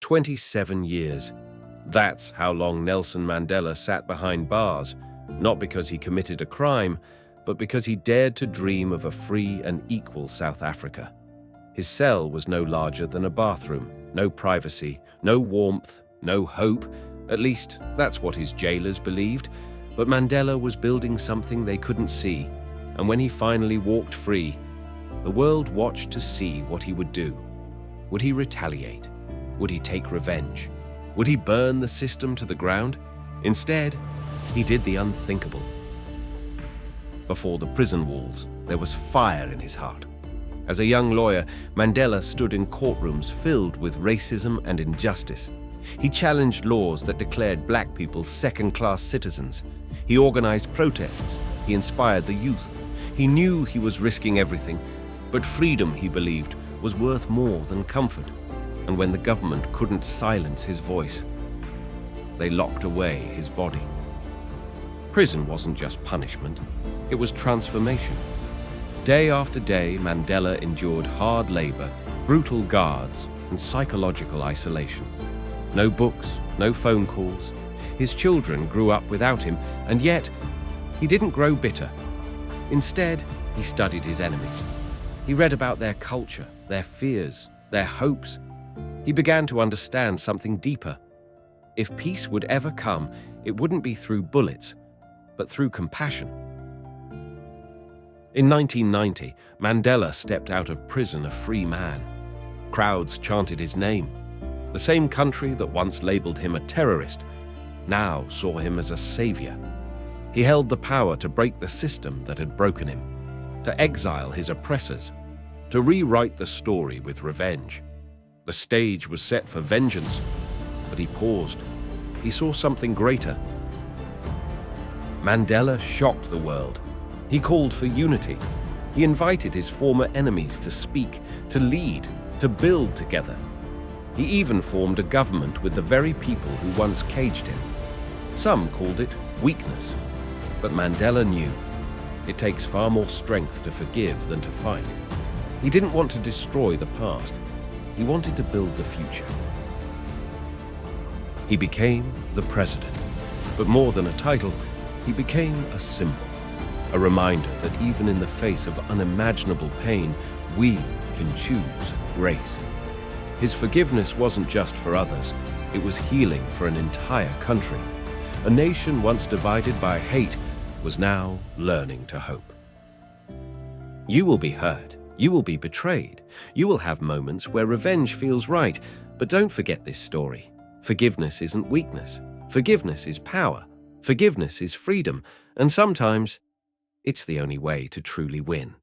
27 years. That's how long Nelson Mandela sat behind bars, not because he committed a crime, but because he dared to dream of a free and equal South Africa. His cell was no larger than a bathroom, no privacy, no warmth, no hope. At least, that's what his jailers believed. But Mandela was building something they couldn't see, and when he finally walked free, the world watched to see what he would do. Would he retaliate? Would he take revenge? Would he burn the system to the ground? Instead, he did the unthinkable. Before the prison walls, there was fire in his heart. As a young lawyer, Mandela stood in courtrooms filled with racism and injustice. He challenged laws that declared black people second-class citizens. He organized protests. He inspired the youth. He knew he was risking everything, but freedom, he believed, was worth more than comfort. And when the government couldn't silence his voice, they locked away his body. Prison wasn't just punishment, it was transformation. Day after day, Mandela endured hard labor, brutal guards, and psychological isolation. No books, no phone calls. His children grew up without him, and yet he didn't grow bitter. Instead, he studied his enemies. He read about their culture, their fears, their hopes. He began to understand something deeper. If peace would ever come, it wouldn't be through bullets, but through compassion. In 1990, Mandela stepped out of prison a free man. Crowds chanted his name. The same country that once labeled him a terrorist now saw him as a savior. He held the power to break the system that had broken him, to exile his oppressors, to rewrite the story with revenge. The stage was set for vengeance, but he paused. He saw something greater. Mandela shocked the world. He called for unity. He invited his former enemies to speak, to lead, to build together. He even formed a government with the very people who once caged him. Some called it weakness, but Mandela knew it takes far more strength to forgive than to fight. He didn't want to destroy the past. He wanted to build the future. He became the president, but more than a title, he became a symbol, a reminder that even in the face of unimaginable pain, we can choose grace. His forgiveness wasn't just for others, it was healing for an entire country. A nation once divided by hate was now learning to hope. You will be hurt. You will be betrayed. You will have moments where revenge feels right, but don't forget this story. Forgiveness isn't weakness. Forgiveness is power. Forgiveness is freedom. And sometimes, it's the only way to truly win.